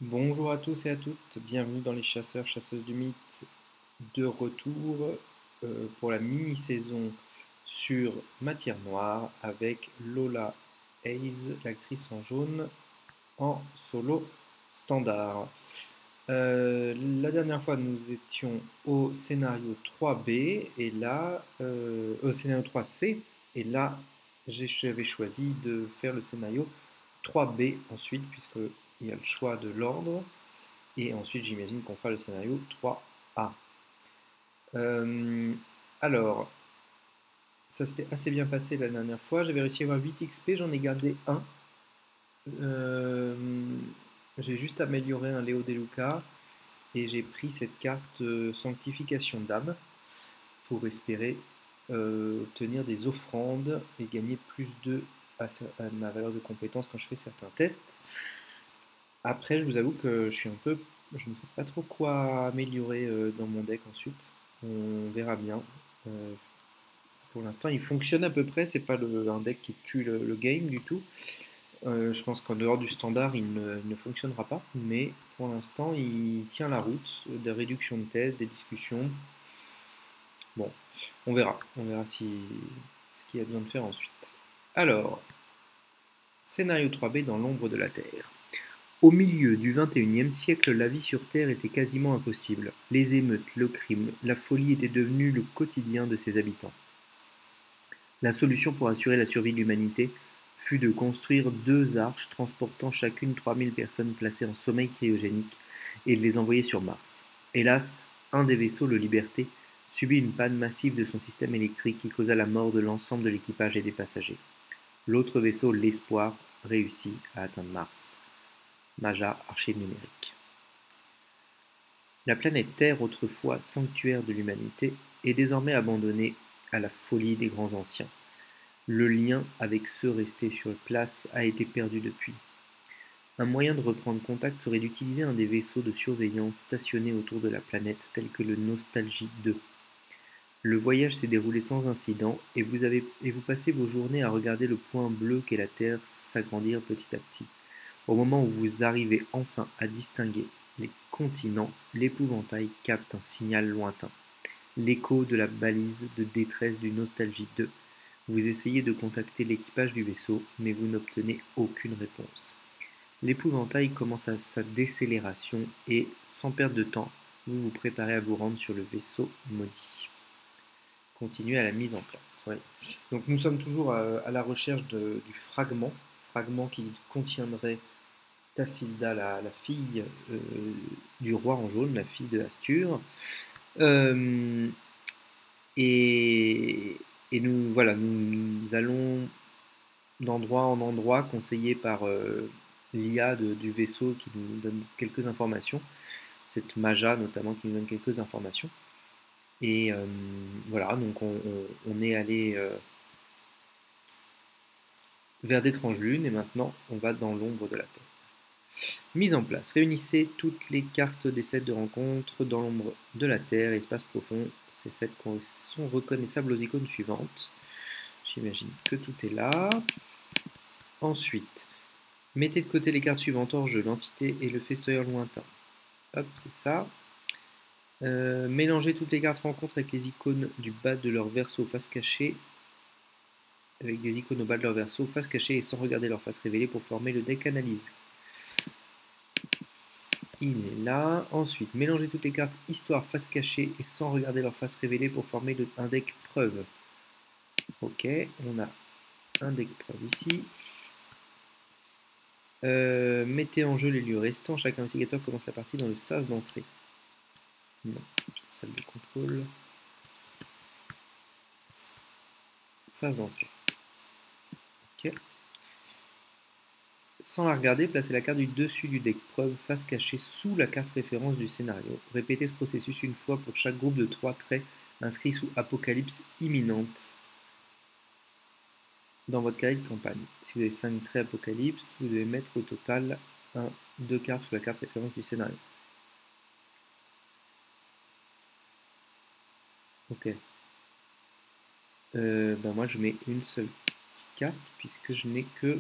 Bonjour à tous et à toutes, bienvenue dans les chasseurs, chasseuses du mythe, de retour pour la mini-saison sur Matière Noire avec Lola Hayes, l'actrice en jaune, en solo standard. La dernière fois, nous étions au scénario 3B et là, au scénario 3C, et là, j'avais choisi de faire le scénario 3B ensuite, puisqu'il y a le choix de l'ordre. Et ensuite, j'imagine qu'on fera le scénario 3A. Euh, alors, ça s'était assez bien passé la dernière fois. J'avais réussi à avoir 8 XP, j'en ai gardé un. Euh, j'ai juste amélioré un Léo Deluca et j'ai pris cette carte Sanctification d'âme pour espérer obtenir des offrandes et gagner plus de à ma valeur de compétence quand je fais certains tests. Après, je vous avoue que je ne sais pas trop quoi améliorer dans mon deck ensuite. On verra bien. Euh, pour l'instant, il fonctionne à peu près. C'est pas un deck qui tue le game du tout. Je pense qu'en dehors du standard, il ne fonctionnera pas. Mais pour l'instant, il tient la route. Des réductions de tests, des discussions. Bon, on verra. On verra ce qu'il y a besoin de faire ensuite. Alors, scénario 3B dans l'ombre de la Terre. Au milieu du XXIe siècle, la vie sur Terre était quasiment impossible. Les émeutes, le crime, la folie étaient devenus le quotidien de ses habitants. La solution pour assurer la survie de l'humanité fut de construire deux arches transportant chacune 3000 personnes placées en sommeil cryogénique et de les envoyer sur Mars. Hélas, un des vaisseaux, le Liberté, subit une panne massive de son système électrique qui causa la mort de l'ensemble de l'équipage et des passagers. L'autre vaisseau, l'Espoir, réussit à atteindre Mars. Maja, archive numérique. La planète Terre, autrefois sanctuaire de l'humanité, est désormais abandonnée à la folie des grands anciens. Le lien avec ceux restés sur place a été perdu depuis. Un moyen de reprendre contact serait d'utiliser un des vaisseaux de surveillance stationnés autour de la planète, tel que le Nostalgie 2. Le voyage s'est déroulé sans incident et vous passez vos journées à regarder le point bleu qu'est la Terre s'agrandir petit à petit. Au moment où vous arrivez enfin à distinguer les continents, l'épouvantail capte un signal lointain, l'écho de la balise de détresse du Nostalgie 2. Vous essayez de contacter l'équipage du vaisseau, mais vous n'obtenez aucune réponse. L'épouvantail commence sa décélération et, sans perdre de temps, vous vous préparez à vous rendre sur le vaisseau maudit. Continuez à la mise en place. Ouais. Donc nous sommes toujours à la recherche du fragment qui contiendrait Tassilda, la fille du roi en jaune, la fille de Astur. Euh, et, nous allons d'endroit en endroit, conseillés par l'IA du vaisseau qui nous donne quelques informations, cette Maja notamment qui nous donne quelques informations. Et voilà, donc on est allé vers d'étranges lunes et maintenant on va dans l'ombre de la Terre. Mise en place. Réunissez toutes les cartes des sets de rencontre dans l'ombre de la Terre, espace profond. Ces sets sont reconnaissables aux icônes suivantes. J'imagine que tout est là. Ensuite, mettez de côté les cartes suivantes hors jeu, l'entité et le festoyeur lointain. Hop, c'est ça. Mélangez toutes les cartes rencontres avec les icônes du bas de leur verso face cachée. Avec des icônes au bas de leur verso face cachée et sans regarder leur face révélée pour former le deck analyse. Il est là. Ensuite, mélangez toutes les cartes histoire face cachée et sans regarder leur face révélée pour former un deck preuve. Ok, on a un deck preuve ici. Mettez en jeu les lieux restants. Chaque investigateur commence sa partie dans le sas d'entrée. Non, salle de contrôle. Sas d'entrée. Ok. Sans la regarder, placez la carte du dessus du deck preuve face cachée sous la carte référence du scénario. Répétez ce processus une fois pour chaque groupe de 3 traits inscrits sous apocalypse imminente dans votre carré de campagne. Si vous avez 5 traits apocalypse, vous devez mettre au total 2 cartes sous la carte référence du scénario. Ok. Moi je mets une seule carte puisque je n'ai que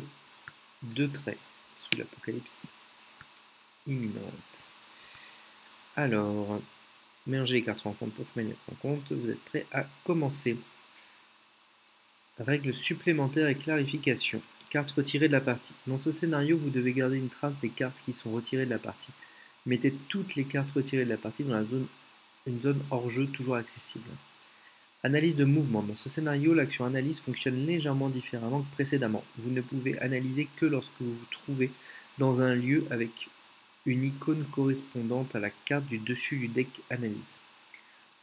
2 traits sous l'apocalypse imminente. Alors, mélangez les cartes rencontres pour former les rencontres. Vous êtes prêts à commencer. Règles supplémentaires et clarifications. Cartes retirées de la partie. Dans ce scénario, vous devez garder une trace des cartes qui sont retirées de la partie. Mettez toutes les cartes retirées de la partie dans une zone hors jeu toujours accessible. Analyse de mouvement. Dans ce scénario, l'action analyse fonctionne légèrement différemment que précédemment. Vous ne pouvez analyser que lorsque vous vous trouvez dans un lieu avec une icône correspondante à la carte du dessus du deck analyse.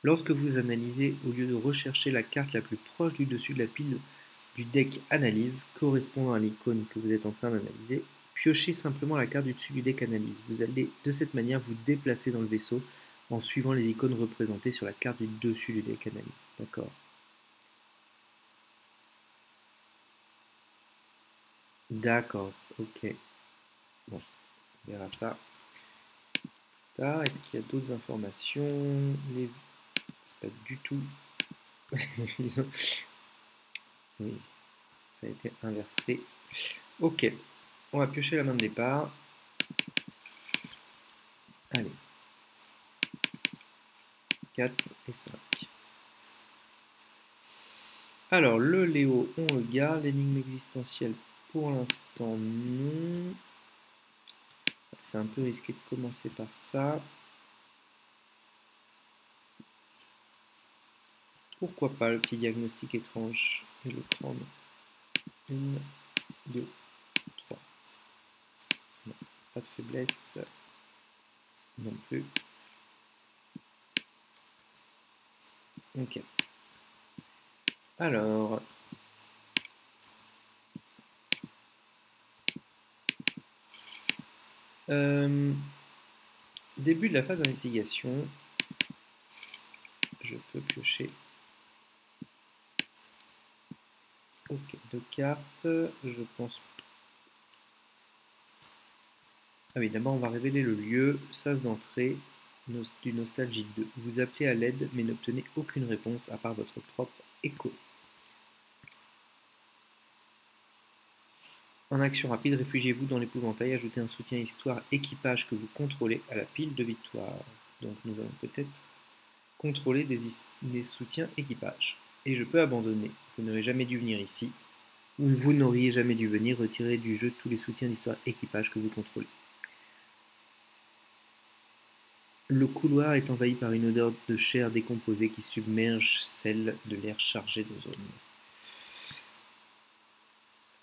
Lorsque vous analysez, au lieu de rechercher la carte la plus proche du dessus de la pile du deck analyse correspondant à l'icône que vous êtes en train d'analyser, piochez simplement la carte du dessus du deck analyse. Vous allez de cette manière vous déplacer dans le vaisseau en suivant les icônes représentées sur la carte du dessus du deck analyse. D'accord. D'accord, ok. Bon, on verra ça. Est-ce qu'il y a d'autres informations? C'est pas du tout. Oui, ça a été inversé. Ok, on va piocher la main de départ. Allez. 4 et 5. Alors, le Léo, on le garde. L'énigme existentielle, pour l'instant, non. C'est un peu risqué de commencer par ça. Pourquoi pas le petit diagnostic étrange et le prendre. 1, 2, 3. Non, pas de faiblesse. Non plus. Ok. Alors. Début de la phase d'investigation. Je peux piocher. Ok, 2 cartes. Je pense. Ah oui, d'abord on va révéler le lieu. Sas d'entrée du Nostalgie 2. Vous appelez à l'aide, mais n'obtenez aucune réponse à part votre propre écho. En action rapide, réfugiez-vous dans l'épouvantail, ajoutez un soutien histoire équipage que vous contrôlez à la pile de victoire. Donc nous allons peut-être contrôler des soutiens équipage. Et je peux abandonner. Vous n'aurez jamais dû venir ici. Ou vous n'auriez jamais dû venir retirer du jeu tous les soutiens d'histoire équipage que vous contrôlez. Le couloir est envahi par une odeur de chair décomposée qui submerge celle de l'air chargé d'ozone.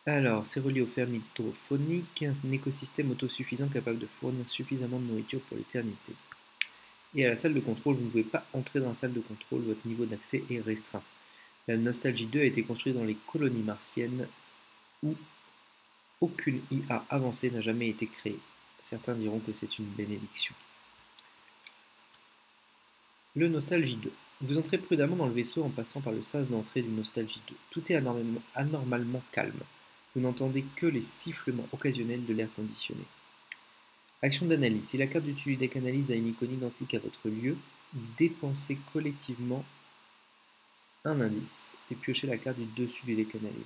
Alors, c'est relié aux fermes hydrophoniques, un écosystème autosuffisant capable de fournir suffisamment de nourriture pour l'éternité. Et à la salle de contrôle, vous ne pouvez pas entrer dans la salle de contrôle, votre niveau d'accès est restreint. La Nostalgie 2 a été construite dans les colonies martiennes où aucune IA avancée n'a jamais été créée. Certains diront que c'est une bénédiction. Le Nostalgie 2. Vous entrez prudemment dans le vaisseau en passant par le sas d'entrée du Nostalgie 2. Tout est anormalement calme. Vous n'entendez que les sifflements occasionnels de l'air conditionné. Action d'analyse. Si la carte du deck analyse a une icône identique à votre lieu, dépensez collectivement un indice et piochez la carte du dessus du deck analyse.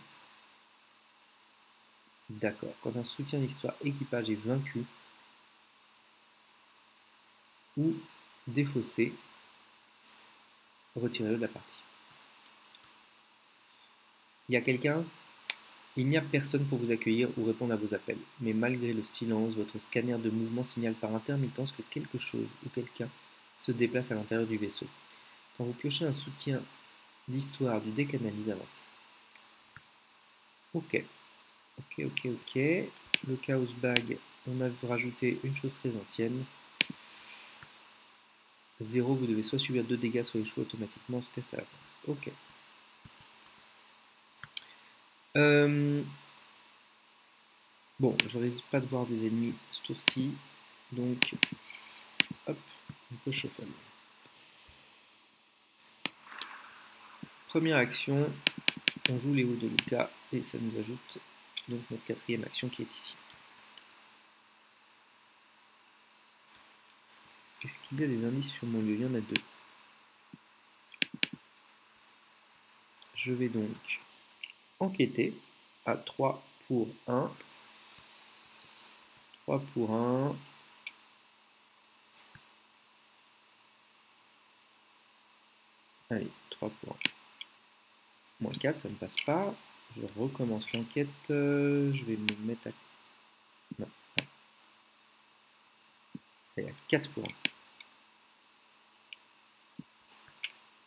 D'accord. Quand un soutien d'histoire équipage est vaincu ou défaussé, retirez-le de la partie. Il y a quelqu'un? Il n'y a personne pour vous accueillir ou répondre à vos appels, mais malgré le silence, votre scanner de mouvement signale par intermittence que quelque chose ou quelqu'un se déplace à l'intérieur du vaisseau. Quand vous piochez un soutien d'histoire du deck analyse avancé. Ok. Le Chaos Bag, on a rajouté une chose très ancienne. 0, vous devez soit subir 2 dégâts, soit échouer automatiquement ce test à la place. Ok. Bon, je risque pas de voir des ennemis ce tour-ci, donc hop, on peut shuffle. Première action, on joue Léo de Luca et ça nous ajoute donc notre quatrième action qui est ici. Est-ce qu'il y a des indices sur mon lieu? Il y en a 2. Je vais donc enquêter à 3 pour 1. 3 pour 1. Allez, 3 pour 1. Moins 4, ça ne passe pas. Je recommence l'enquête. Je vais me mettre à... Non. Allez, à 4 pour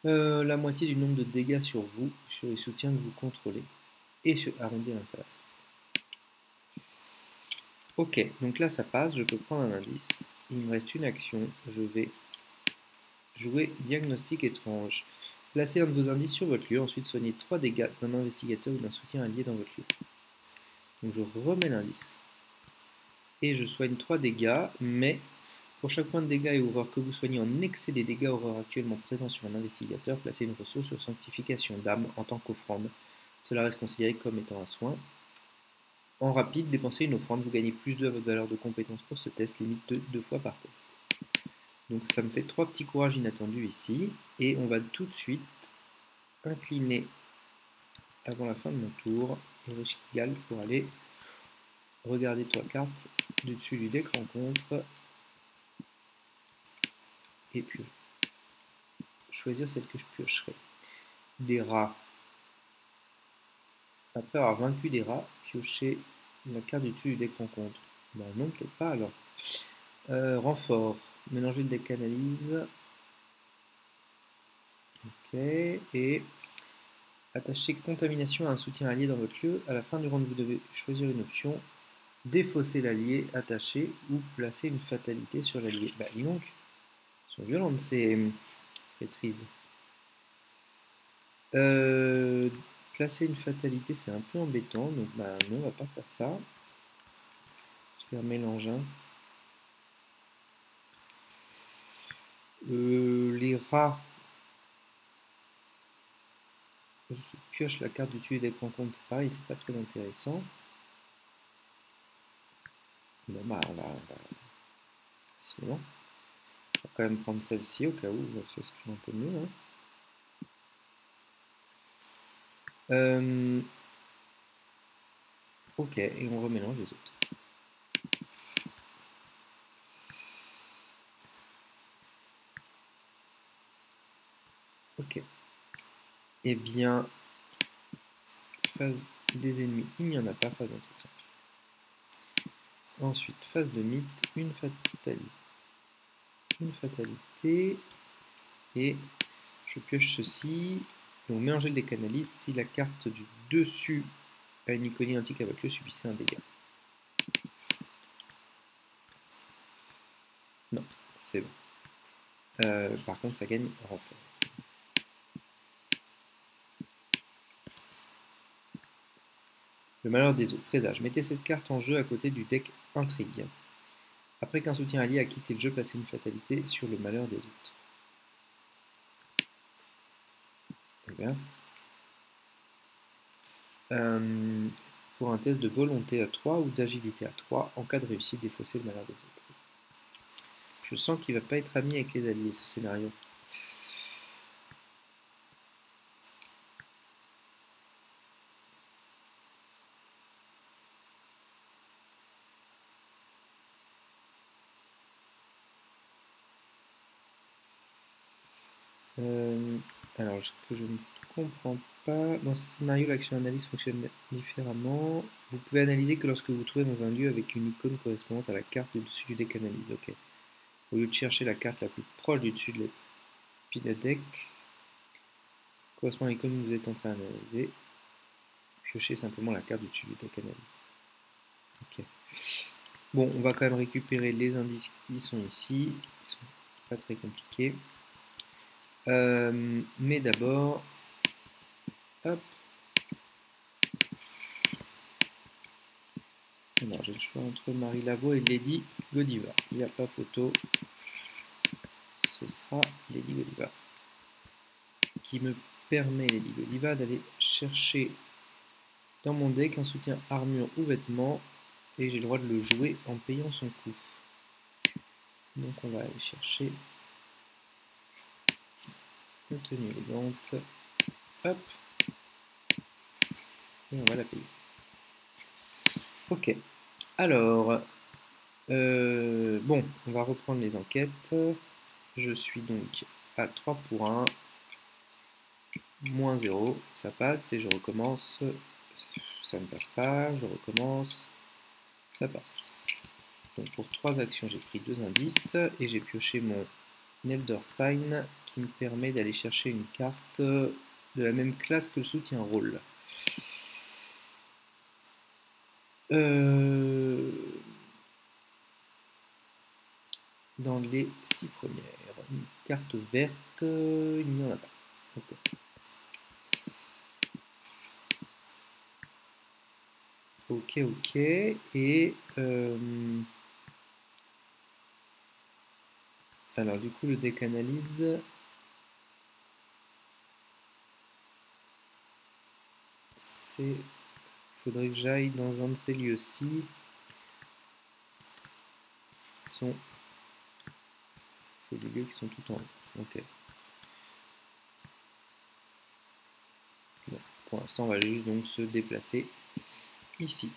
1. La moitié du nombre de dégâts sur vous, sur les soutiens que vous contrôlez. Et sur arrondir l'inférieur. Ok, donc là ça passe, je peux prendre un indice. Il me reste une action, je vais jouer diagnostic étrange. Placez un de vos indices sur votre lieu, ensuite soignez 3 dégâts d'un investigateur ou d'un soutien allié dans votre lieu. Donc je remets l'indice. Et je soigne 3 dégâts, mais pour chaque point de dégâts et horreur que vous soignez en excès des dégâts horreur actuellement présents sur un investigateur, placez une ressource sur sanctification d'âme en tant qu'offrande. Cela reste considéré comme étant un soin. En rapide, dépensez une offrande, vous gagnez plus 2 à votre valeur de compétence pour ce test, limite de 2 fois par test. Donc ça me fait 3 petits courages inattendus ici, et on va tout de suite incliner avant la fin de mon tour Ereshkigal pour aller regarder 3 cartes du dessus du deck rencontre, et puis choisir celle que je piocherai. Des rats. Après avoir vaincu des rats, piocher la carte du dessus du deck rencontre. Bah non, peut-être pas alors. Renfort. Mélanger le deck analyse. Ok. Et attacher contamination à un soutien allié dans votre lieu. À la fin du round, vous devez choisir une option. Défausser l'allié, attacher ou placer une fatalité sur l'allié. Bah dis donc. Elles sont violentes ces maîtrises. Placer une fatalité, c'est un peu embêtant. Donc bah non, on va pas faire ça. Je vais mélanger un. Les rats, je pioche la carte du dessus des rencontres, c'est pareil, c'est pas très intéressant. Bon bah sinon, on va quand même prendre celle-ci au cas où, c'est un peu mieux. Hein. Ok, et on remélange les autres. Ok. Eh bien, phase des ennemis, il n'y en a pas, phase d'entretien. Ensuite, phase de mythe, une fatalité, et je pioche ceci, et on mélange le deck analyse si la carte du dessus a une icône identique à votre lieu, subissez un dégât. Non, c'est bon. Par contre, ça gagne renfort. Le malheur des autres. Présage. Mettez cette carte en jeu à côté du deck Intrigue. Après qu'un soutien allié a quitté le jeu, placez une fatalité sur le malheur des autres. Bien. Pour un test de volonté à 3 ou d'agilité à 3, en cas de réussite, défausser le malheur des autres. Je sens qu'il va pas être ami avec les alliés, ce scénario. Alors, ce que je ne comprends pas, dans ce scénario, l'action analyse fonctionne différemment. Vous pouvez analyser que lorsque vous vous trouvez dans un lieu avec une icône correspondante à la carte du dessus du deck analyse. Ok. Au lieu de chercher la carte la plus proche du dessus de la deck, correspond à l'icône que vous êtes en train d'analyser, piochez simplement la carte du dessus du deck analyse. Ok. Bon, on va quand même récupérer les indices qui sont ici. Ils sont pas très compliqués. Mais d'abord, hop. Alors, j'ai le choix entre Marie Laveau et Lady Godiva. Il n'y a pas photo. Ce sera Lady Godiva. Qui me permet, Lady Godiva, d'aller chercher dans mon deck un soutien armure ou vêtements. Et j'ai le droit de le jouer en payant son coût. Donc on va aller chercher une tenue élégante. Hop. Et on va la payer. Ok. Alors, bon, on va reprendre les enquêtes. Je suis donc à 3 pour 1. Moins 0, ça passe et je recommence. Ça ne passe pas, je recommence, ça passe. Donc pour 3 actions, j'ai pris 2 indices et j'ai pioché mon Elder Sign qui me permet d'aller chercher une carte de la même classe que le soutien rôle. Dans les 6 premières. Une carte verte, il n'y en a pas. Okay. Ok. Et alors du coup le deck analyse. Il faudrait que j'aille dans un de ces lieux-ci. C'est des lieux qui sont tout en haut. Ok. Bon, pour l'instant, on va juste donc se déplacer ici.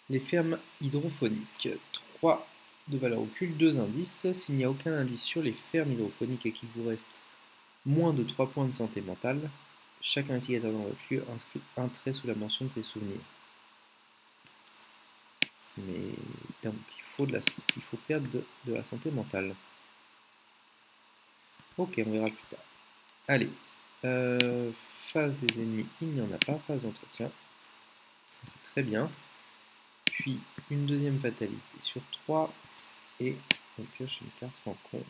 Les fermes hydrophoniques. 3 de valeur occulte, 2 indices. S'il n'y a aucun indice sur les fermes hydrophoniques et qu'il vous reste moins de 3 points de santé mentale, chaque investigateur dans votre lieu inscrit un trait sous la mention de ses souvenirs. Mais donc, il faut perdre de la santé mentale. Ok, on verra plus tard. Allez, phase des ennemis, il n'y en a pas. Phase d'entretien, ça c'est très bien. Puis une deuxième fatalité sur 3 et on pioche une carte rencontre.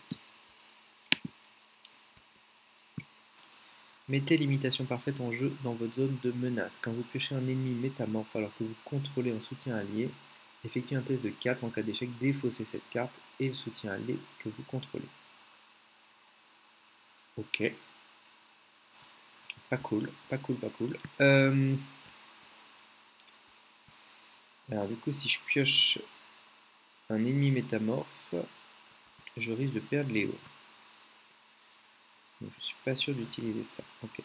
Mettez l'imitation parfaite en jeu dans votre zone de menace. Quand vous piochez un ennemi métamorphe alors que vous contrôlez un soutien allié, effectuez un test de 4. En cas d'échec, défaussez cette carte et le soutien allié que vous contrôlez. Ok. Pas cool. Alors du coup, si je pioche un ennemi métamorphe, je risque de perdre Léo. Donc, je suis pas sûr d'utiliser ça. Ok.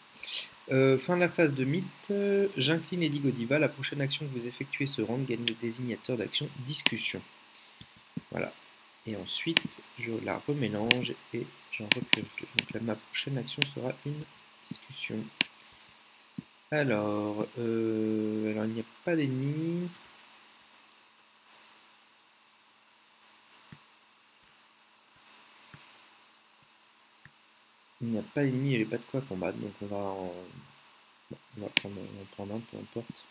Fin de la phase de mythe. J'incline Eddie Godiva. La prochaine action que vous effectuez se rend, gagne le désignateur d'action discussion. Voilà. Et ensuite, je la remélange et j'en repioche 2. Donc là, ma prochaine action sera une discussion. Alors il n'y a pas d'ennemis. Il n'y a pas d'ennemis, il n'y a pas de quoi combattre, donc on va en prendre un, peu importe.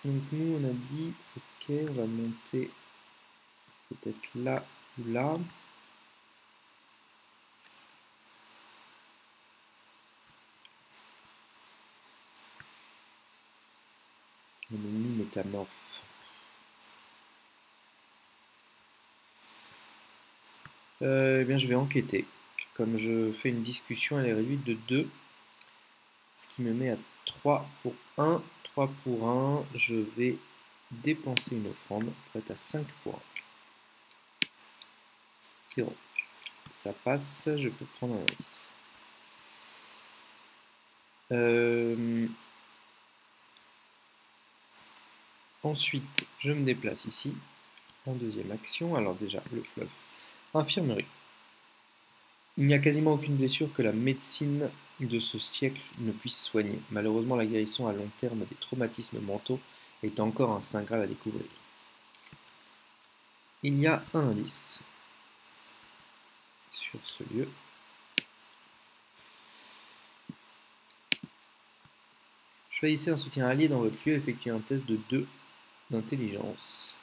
Donc nous on a dit, ok, on va monter peut-être là ou là. Un ennemi métamorphe. Eh bien je vais enquêter. Comme je fais une discussion, elle est réduite de 2. Ce qui me met à 3 pour 1. 3 pour 1, je vais dépenser une offrande pour être à 5 pour 1. 0. Ça passe, je peux prendre un indice. Ensuite, je me déplace ici, en deuxième action. Alors déjà, le fleuve. Infirmerie. Il n'y a quasiment aucune blessure que la médecine de ce siècle ne puisse soigner. Malheureusement, la guérison à long terme des traumatismes mentaux est encore un saint graal à découvrir. Il y a un indice sur ce lieu. Choisissez un soutien allié dans votre lieu et effectuez un test de 2 d'intelligence.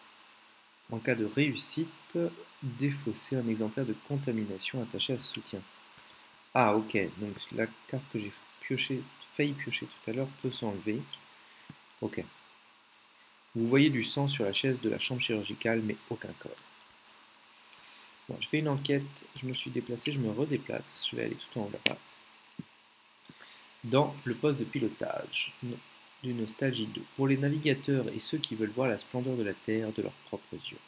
En cas de réussite, défaussez un exemplaire de contamination attaché à ce soutien. Ah ok, donc la carte que j'ai failli piocher tout à l'heure peut s'enlever. Ok. Vous voyez du sang sur la chaise de la chambre chirurgicale, mais aucun corps. Bon, je fais une enquête, je me suis déplacé, je me redéplace. Je vais aller tout en haut là-bas. Dans le poste de pilotage du Nostalgie 2. Pour les navigateurs et ceux qui veulent voir la splendeur de la Terre de leurs propres yeux.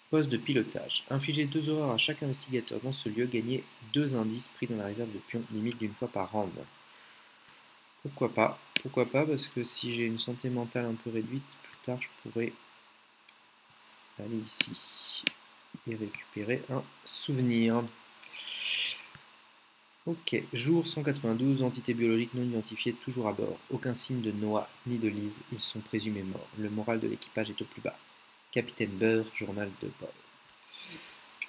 Poste de pilotage. Infligez 2 horreurs à chaque investigateur dans ce lieu. Gagnez 2 indices pris dans la réserve de pions, limite d'une fois par round. Pourquoi pas? Pourquoi pas? Parce que si j'ai une santé mentale un peu réduite, plus tard, je pourrais aller ici et récupérer un souvenir. Ok, jour 192, entité biologique non identifiée toujours à bord. Aucun signe de Noah ni de Liz, ils sont présumés morts. Le moral de l'équipage est au plus bas. Capitaine Beurre, journal de bord.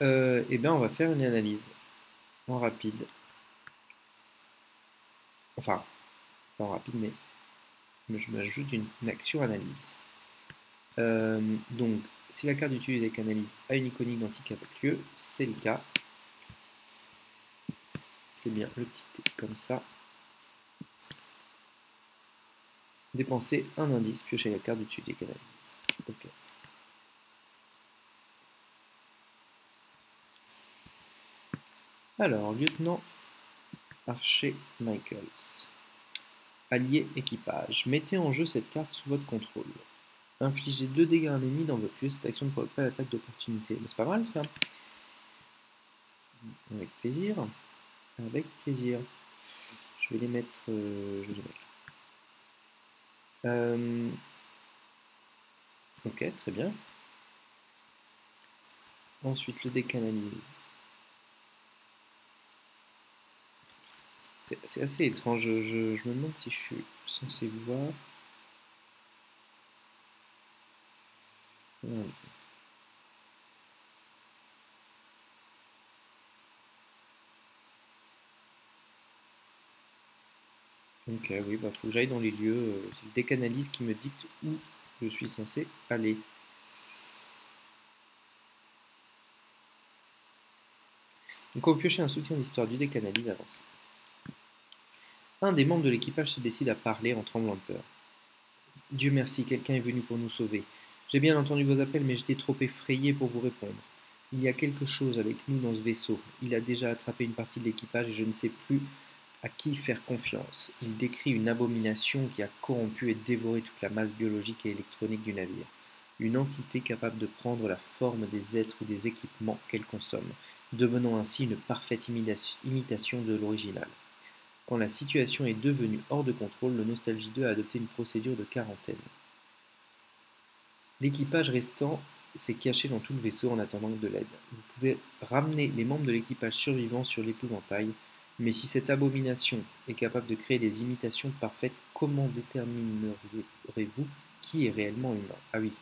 Eh bien, on va faire une analyse en rapide. Enfin, pas en rapide, mais je m'ajoute une action analyse. Donc, si la carte d'utilité analyse a une icône identique avec lieu, c'est le cas. C'est bien le petit T comme ça. Dépenser un indice, piocher la carte d'utilité analyse. Ok. Alors, lieutenant Archer Michaels. Allié équipage. Mettez en jeu cette carte sous votre contrôle. Infligez 2 dégâts à un ennemi dans votre lieu. Cette action ne provoque pas d'attaque d'opportunité. C'est pas mal ça. Avec plaisir. Avec plaisir. Je vais les mettre. Ok, très bien. Ensuite, le décanalise. C'est assez étrange. Je me demande si je suis censé voir. Ok, oui, bah faut que j'aille dans les lieux. C'est le décanalise qui me dicte où je suis censé aller. Donc on peut piocher un soutien d'histoire du décanalise avancé. Un des membres de l'équipage se décide à parler en tremblant de peur. Dieu merci, quelqu'un est venu pour nous sauver. J'ai bien entendu vos appels, mais j'étais trop effrayé pour vous répondre. Il y a quelque chose avec nous dans ce vaisseau. Il a déjà attrapé une partie de l'équipage et je ne sais plus à qui faire confiance. Il décrit une abomination qui a corrompu et dévoré toute la masse biologique et électronique du navire. Une entité capable de prendre la forme des êtres ou des équipements qu'elle consomme, devenant ainsi une parfaite imitation de l'original. Quand la situation est devenue hors de contrôle, le Nostalgie 2 a adopté une procédure de quarantaine. L'équipage restant s'est caché dans tout le vaisseau en attendant de l'aide. Vous pouvez ramener les membres de l'équipage survivants sur l'épouvantail, mais si cette abomination est capable de créer des imitations parfaites, comment déterminerez-vous qui est réellement humain? Ah oui.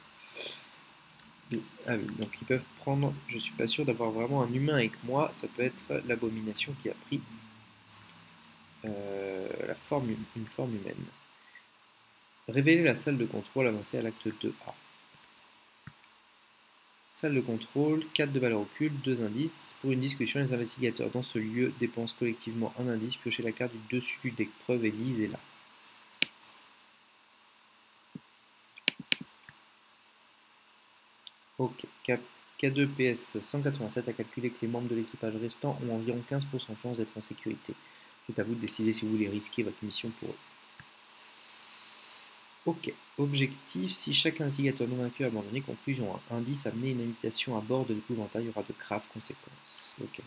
Ah oui, donc ils peuvent prendre, je suis pas sûr d'avoir vraiment un humain avec moi, ça peut être l'abomination qui a pris une forme humaine. Révéler la salle de contrôle, avancer à l'acte 2A. Salle de contrôle, 4 de valeur occulte, 2 indices. Pour une discussion, les investigateurs dans ce lieu dépensent collectivement un indice. Piochez la carte du dessus du deck preuve et lisez-la. Ok, K2PS 187 a calculé que les membres de l'équipage restant ont environ 15% de chance d'être en sécurité. C'est à vous de décider si vous voulez risquer votre mission pour eux. Ok, objectif, si chaque investigateur non vaincu a abandonné, conclusion 1. Indice, amener une invitation à bord de l'épouvantail aura de graves conséquences. Ok.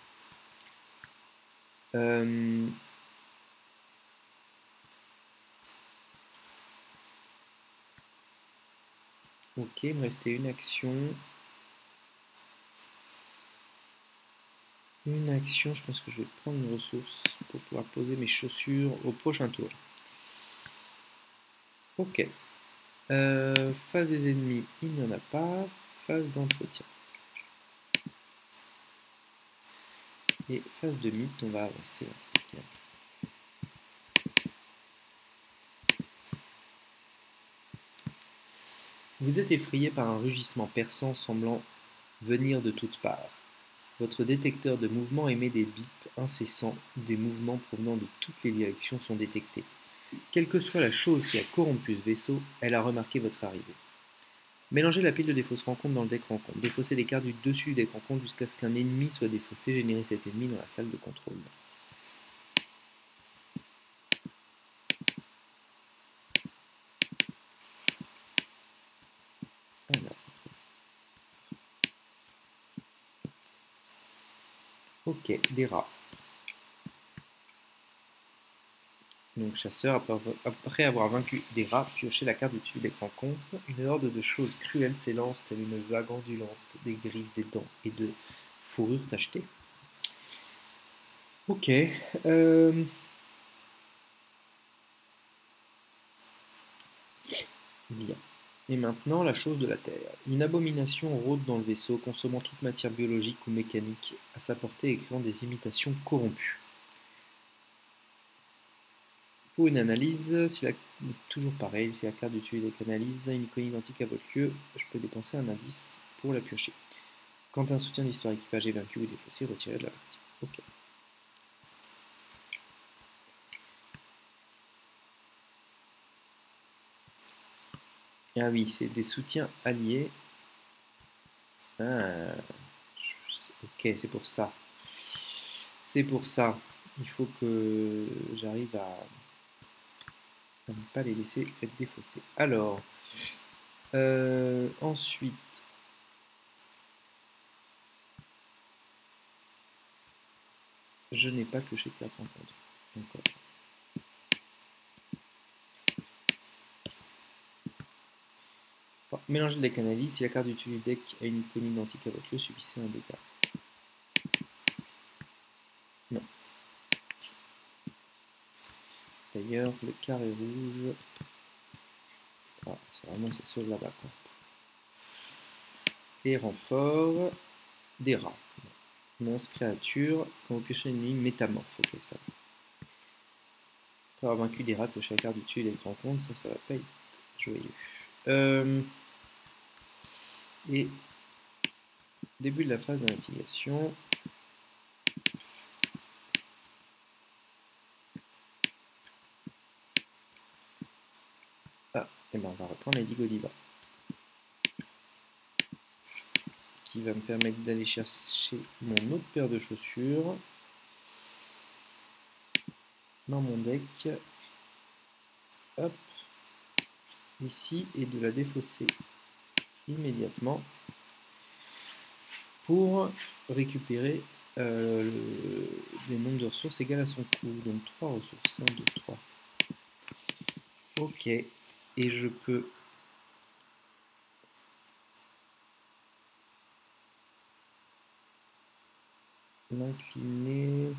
Ok, il me restait une action. Une action, je pense que je vais prendre une ressource pour pouvoir poser mes chaussures au prochain tour. Ok. Phase des ennemis, il n'y en a pas. Phase d'entretien. Et phase de mythe, on va avancer. Vous êtes effrayé par un rugissement perçant semblant venir de toutes parts. Votre détecteur de mouvement émet des bips incessants, des mouvements provenant de toutes les directions sont détectés. Quelle que soit la chose qui a corrompu ce vaisseau, elle a remarqué votre arrivée. Mélangez la pile de défausse rencontre dans le deck rencontre. Défaussez les cartes du dessus du deck rencontre jusqu'à ce qu'un ennemi soit défaussé. Générez cet ennemi dans la salle de contrôle. Alors. Ok, des rats. Donc chasseur, après avoir vaincu des rats, piochez la carte du dessus des rencontres. Une horde de choses cruelles s'élance telle une vague ondulante, des griffes, des dents et de fourrures tachetées. Ok. Bien. Et maintenant, la chose de la Terre. Une abomination rôde dans le vaisseau, consommant toute matière biologique ou mécanique à sa portée et créant des imitations corrompues. Pour une analyse, toujours pareil, si la carte d'utilité canalise une icône identique à votre lieu, je peux dépenser un indice pour la piocher. Quand un soutien d'histoire équipage est vaincu ou défaussé, retirez de la partie. Ok. Ah oui, c'est des soutiens alliés. Ah, ok, c'est pour ça. C'est pour ça. Il faut que j'arrive à ne pas les laisser être défaussés. Alors, ensuite, je n'ai pas pioché de carte rencontre. Encore. Bon, mélangez le deck analyse. Si la carte du deck a une icône identique à votre lieu, subissez un dégât. Non. D'ailleurs, le carré rouge. Ah, c'est vraiment ces choses là-bas, quoi. Et renfort des rats. Monstre, créature. Quand vous piochez une ennemi, métamorphe. Ok, ça va. Après avoir vaincu des rats, piochez la carte du dessus et les rencontres. Ça va pas être joyeux. Et début de la phase d'investigation. Ah, et ben on va reprendre Lady Godiva, qui va me permettre d'aller chercher mon autre paire de chaussures dans mon deck. Hop, ici, et de la défausser immédiatement pour récupérer des nombres de ressources égales à son coût. Donc 3 ressources. 1, 2, 3. Ok. Et je peux l'incliner.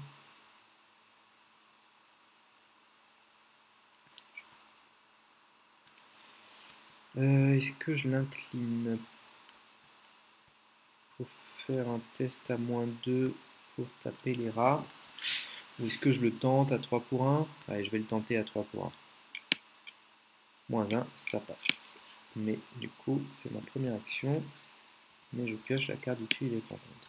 Est-ce que je l'incline pour faire un test à -2 pour taper les rats? Ou est-ce que je le tente à 3 pour 1? Allez, je vais le tenter à 3 pour 1. -1, ça passe. Mais du coup, c'est ma première action. Mais je pioche la carte du dessus et les rencontres.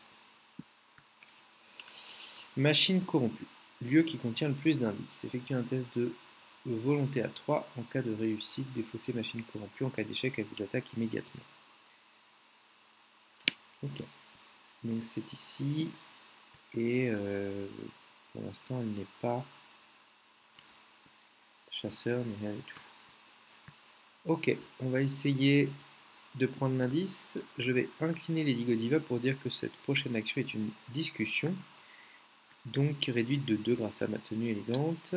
Machine corrompue. Lieu qui contient le plus d'indices. Effectuez un test de volonté à 3. En cas de réussite, défaussez machine corrompue. En cas d'échec, elle vous attaque immédiatement. Ok. Donc c'est ici. Et pour l'instant, elle n'est pas chasseur ni rien du tout. Ok, on va essayer de prendre l'indice. Je vais incliner Lady Godiva pour dire que cette prochaine action est une discussion. Donc réduite de 2 grâce à ma tenue élégante.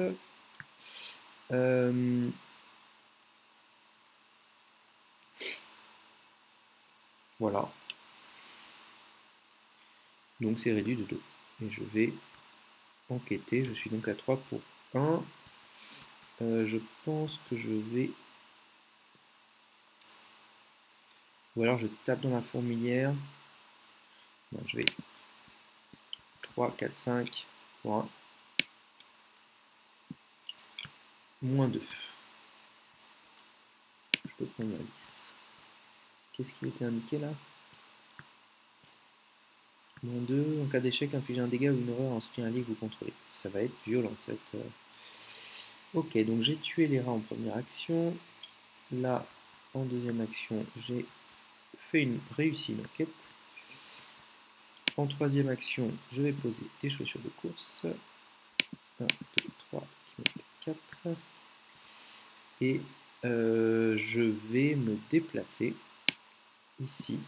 Voilà. Donc c'est réduit de 2. Et je vais enquêter. Je suis donc à 3 pour 1. Je pense que je vais... Ou alors je tape dans la fourmilière. Non, je vais 3, 4, 5 pour 1. -2. Je peux prendre la 10. Qu'est-ce qui était indiqué là? -2. En cas d'échec, infliger un dégât ou une horreur en soutien allié que vous contrôlez. Ça va être violent cette... Ok, donc j'ai tué les rats en première action. Là, en deuxième action, j'ai réussi une enquête. En troisième action, je vais poser des chaussures de course. 1, 2, 3, qui me fait 4. Et je vais me déplacer ici.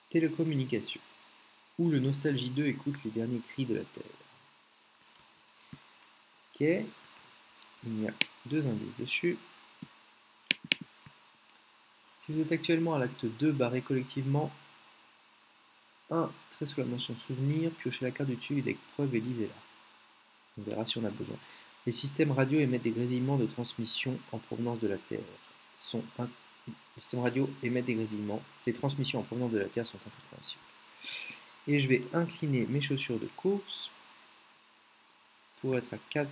Télécommunication. Où le Nostalgie 2 écoute les derniers cris de la Terre. Ok. Il y a 2 indices dessus. Si vous êtes actuellement à l'acte 2, barrez collectivement 1 trait sous la mention souvenir, piochez la carte du dessus avec preuve et lisez-la. On verra si on a besoin. Les systèmes radio émettent des grésillements de transmission en provenance de la Terre. Les systèmes radio émettent des grésillements. Ces transmissions en provenance de la Terre sont incompréhensibles. Et je vais incliner mes chaussures de course pour être à 4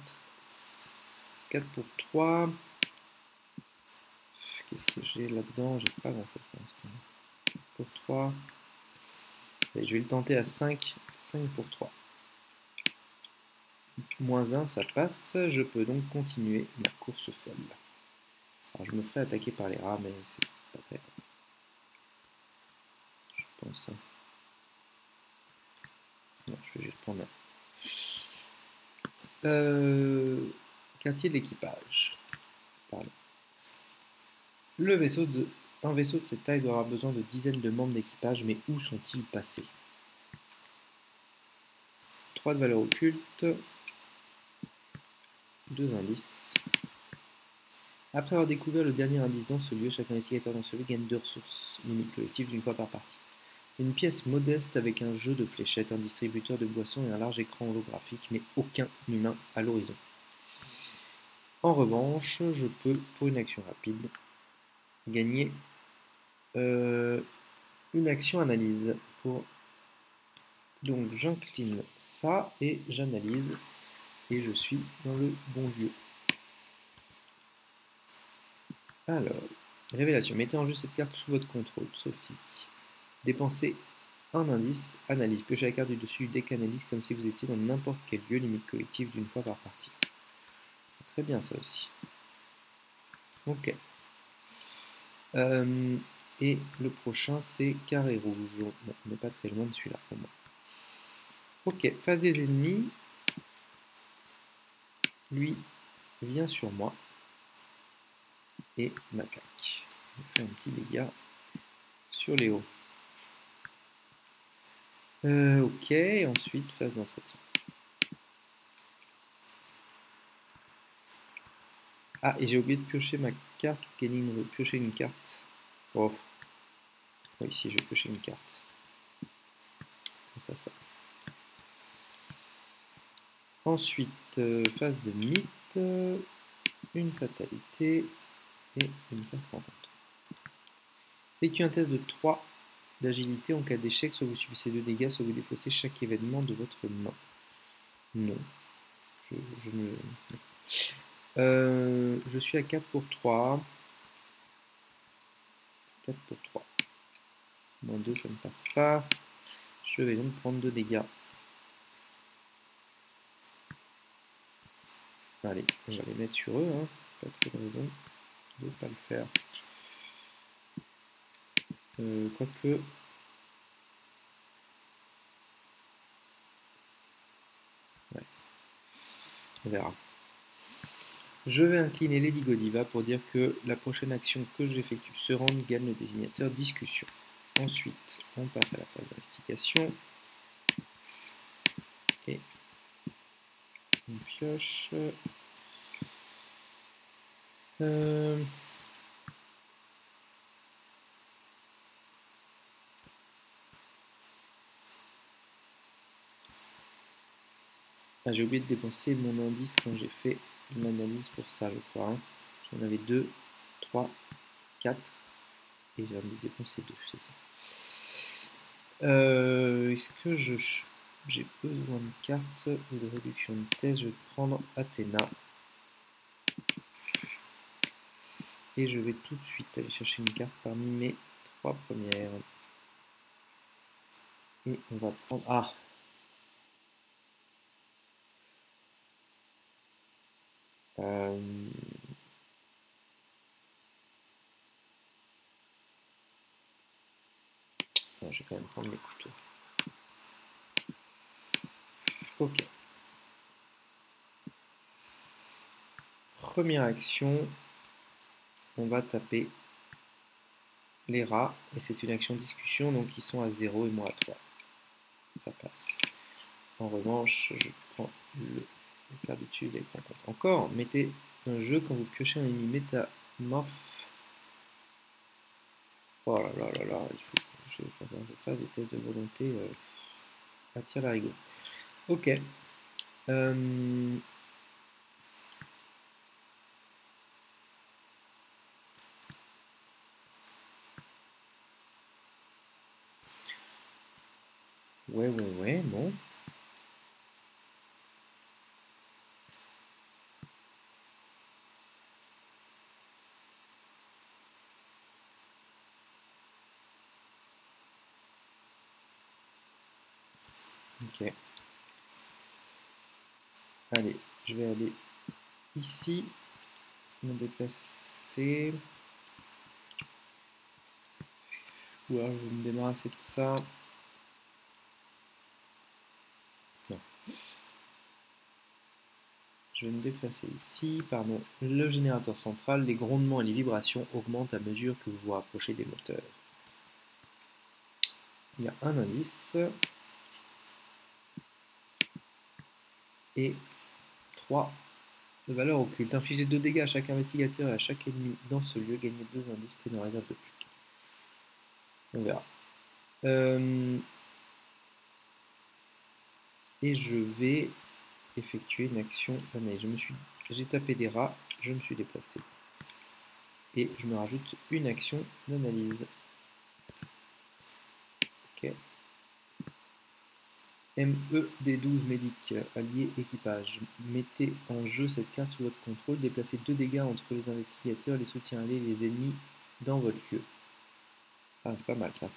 pour 3. Qu'est-ce que j'ai là-dedans? J'ai pas grand-chose pour l'instant. Pour 3. Et je vais le tenter à 5 pour 3. Moins 1, ça passe. Je peux donc continuer ma course folle. Alors je me ferai attaquer par les rats, mais c'est pas très grave. Je pense. Non, je vais juste prendre un. Quartier de l'équipage. Pardon. Un vaisseau de cette taille doit avoir besoin de dizaines de membres d'équipage, mais où sont-ils passés? 3 de valeur occulte. 2 indices. Après avoir découvert le dernier indice dans ce lieu, chaque investigateur dans ce lieu gagne 2 ressources limites collectives d'une fois par partie. Une pièce modeste avec un jeu de fléchettes, un distributeur de boissons et un large écran holographique, mais aucun humain à l'horizon. En revanche, je peux, pour une action rapide, gagner une action analyse. Donc j'incline ça et j'analyse, et je suis dans le bon lieu. Alors, révélation. Mettez en jeu cette carte sous votre contrôle, Sophie. Dépensez un indice, analyse. Piochez la carte du dessus du deck analyse comme si vous étiez dans n'importe quel lieu, limite collective d'une fois par partie. Très bien ça aussi. Ok. Et le prochain c'est carré rouge. Bon, on n'est pas très loin de celui-là pour moi. Ok, face des ennemis. Lui vient sur moi et m'attaque. On fait un petit dégât sur les hauts. Ok, ensuite phase d'entretien. Ah, et j'ai oublié de piocher ma carte, piocher une carte. Oh. Oui, ici je vais piocher une carte. Ça. Ensuite, phase de mythe, une fatalité et une carte rencontre. Effectuez un test de 3 d'agilité en cas d'échec, soit vous subissez 2 dégâts, soit vous défaussez chaque événement de votre main. Non. Je suis à 4 pour 3. 4 pour 3. Moins 2, ça ne passe pas. Je vais donc prendre 2 dégâts. Allez, on va les mettre sur eux. Hein. Pas trop de raison de ne pas le faire. Quoique... Ouais. On verra. Je vais incliner Lady Godiva pour dire que la prochaine action que j'effectue se rende gagne le désignateur discussion. Ensuite, on passe à la phase d'investigation. Et on pioche. Ah, j'ai oublié de dépenser mon indice quand j'ai fait l'analyse pour ça, je crois. Hein. J'en avais 2, 3, 4. Et j'ai envie de dépenser 2, c'est ça. Est-ce que j'ai besoin de cartes ou de réduction de test? Je vais prendre Athéna. Et je vais tout de suite aller chercher une carte parmi mes 3 premières. Et on va prendre... Ah! Non, je vais quand même prendre mes couteaux. Ok. Première action, on va taper les rats, et c'est une action discussion, donc ils sont à 0 et moi à 3. Ça passe. En revanche, je prends le La carte du dessus de l'écran compte. Encore, mettez un jeu quand vous piochez un ennemi métamorphe. Oh là là là là, il faut que je fasse des tests de volonté à tir larigot. Ok. Ouais, bon. Ok. Allez, je vais aller ici, me déplacer. Ou alors je vais me débarrasser de ça. Non. Je vais me déplacer ici, pardon. Le générateur central, les grondements et les vibrations augmentent à mesure que vous vous rapprochez des moteurs. Il y a un indice. Et 3 de valeur occulte. Infligez 2 dégâts à chaque investigateur et à chaque ennemi dans ce lieu. Gagnez 2 indices pris dans la réserve de plus. On verra. Et je vais effectuer une action d'analyse. J'ai tapé des rats, je me suis déplacé. Et je me rajoute une action d'analyse. Ok. MED12 médic, allié équipage. Mettez en jeu cette carte sous votre contrôle. Déplacez 2 dégâts entre les investigateurs, les soutiens alliés et les ennemis dans votre lieu. Ah, c'est pas mal ça.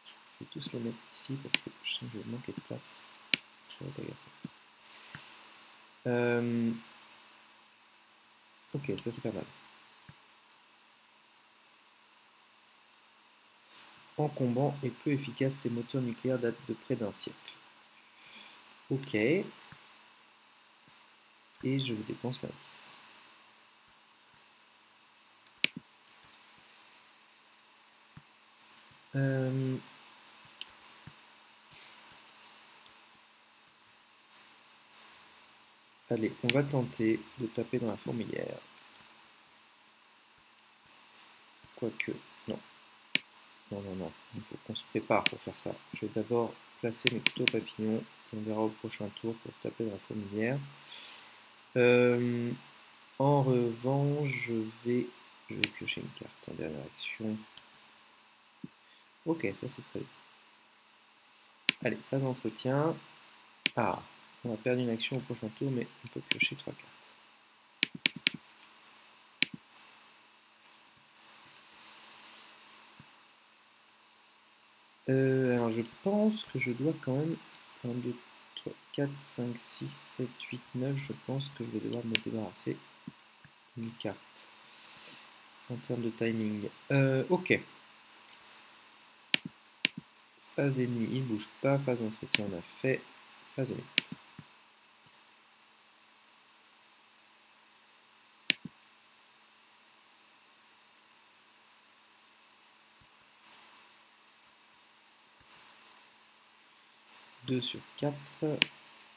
Je vais tous les mettre ici parce que je sens que je vais manquer de place. Ça va être agaçant. Ok, ça c'est pas mal. Encombrant et peu efficace, ces moteurs nucléaires datent de près d'un siècle. Ok. Et je dépense la vis. Allez, on va tenter de taper dans la fourmilière. Quoique, non. Non. Il faut qu'on se prépare pour faire ça. Je vais d'abord placer mes couteaux papillons. On verra au prochain tour pour taper dans la fourmilière. En revanche, je vais piocher une carte en dernière action. Ok, ça c'est très bien. Allez, phase d'entretien. Ah, on va perdre une action au prochain tour, mais on peut piocher 3 cartes. Alors je pense que je dois quand même 1, 2, 3, 4, 5, 6, 7, 8, 9. Je pense que je vais devoir me débarrasser d'une carte en termes de timing. Ok. Phase d'ennemi, il ne bouge pas. Phase d'entretien, on a fait. Phase de mythe. Deux sur 4.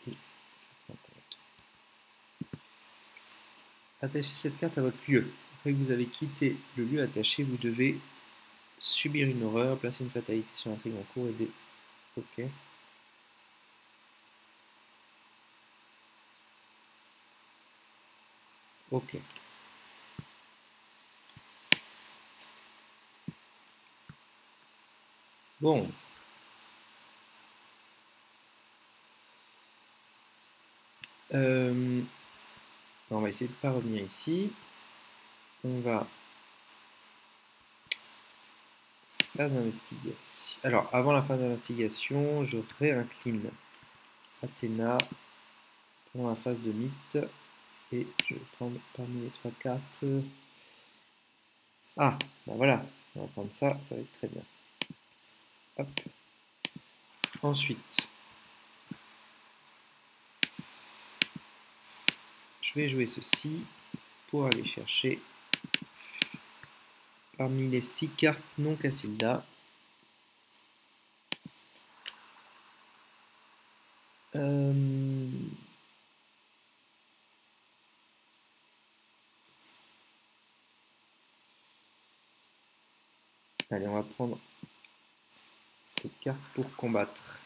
Et 4 attachez cette carte à votre lieu. Après que vous avez quitté le lieu attaché, vous devez subir une horreur, placer une fatalité sur l'intrigue en cours et des... Ok. Ok. Bon. On va essayer de ne pas revenir ici. On va phase d'investigation. Alors, avant la phase d'investigation, je réincline Athéna pour la phase de mythe. Et je vais prendre parmi les 3 cartes. Ah, ben voilà. On va prendre ça, ça va être très bien. Hop. Ensuite, je vais jouer ceci pour aller chercher parmi les 6 cartes non Cassilda. Allez, on va prendre cette carte pour combattre.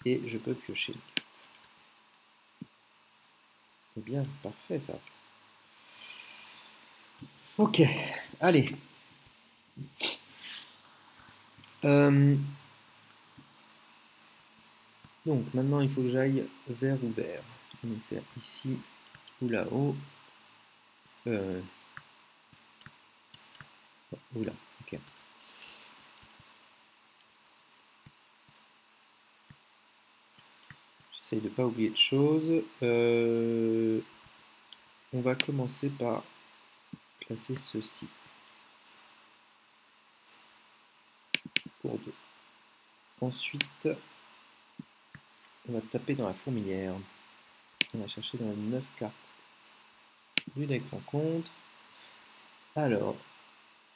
Et je peux piocher les cartes. Eh bien, parfait ça. Ok, allez. Donc maintenant il faut que j'aille vert ou vert. Donc c'est ici ou là-haut. Ou là, ok. J'essaye de ne pas oublier de choses. On va commencer par placer ceci. Pour 2. Ensuite, on va taper dans la fourmilière. On va chercher dans les 9 cartes du deck rencontre. Alors,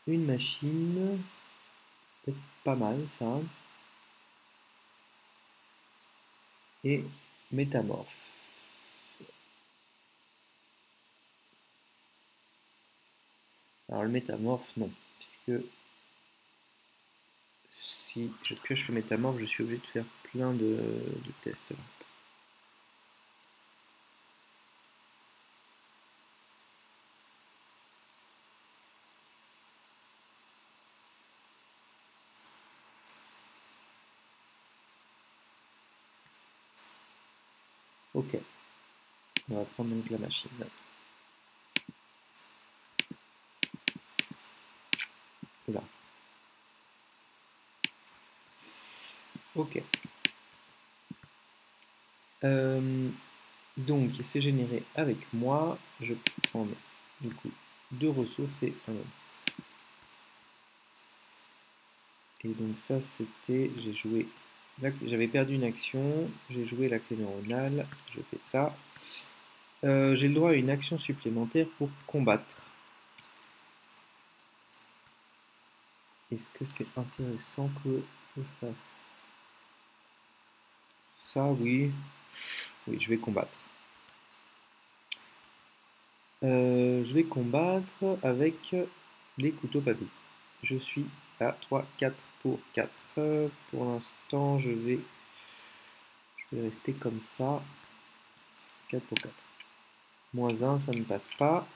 une machine, peut-être pas mal ça. Et métamorphe. Alors le métamorphe, non, puisque si je pioche le métamorphe, je suis obligé de faire plein de tests là. Ok, on va prendre donc la machine. Là. Ok. Donc, c'est généré avec moi. Je peux prendre du coup 2 ressources et un lance. Et donc ça, c'était, j'ai joué, j'avais perdu une action, j'ai joué la clé neuronale, je fais ça. J'ai le droit à une action supplémentaire pour combattre. Est-ce que c'est intéressant que je fasse ça? Oui. Oui, je vais combattre. Je vais combattre avec les couteaux papillons. Je suis à 3, 4 pour 4. Pour l'instant, je vais rester comme ça. 4 pour 4. Moins 1, ça ne passe pas.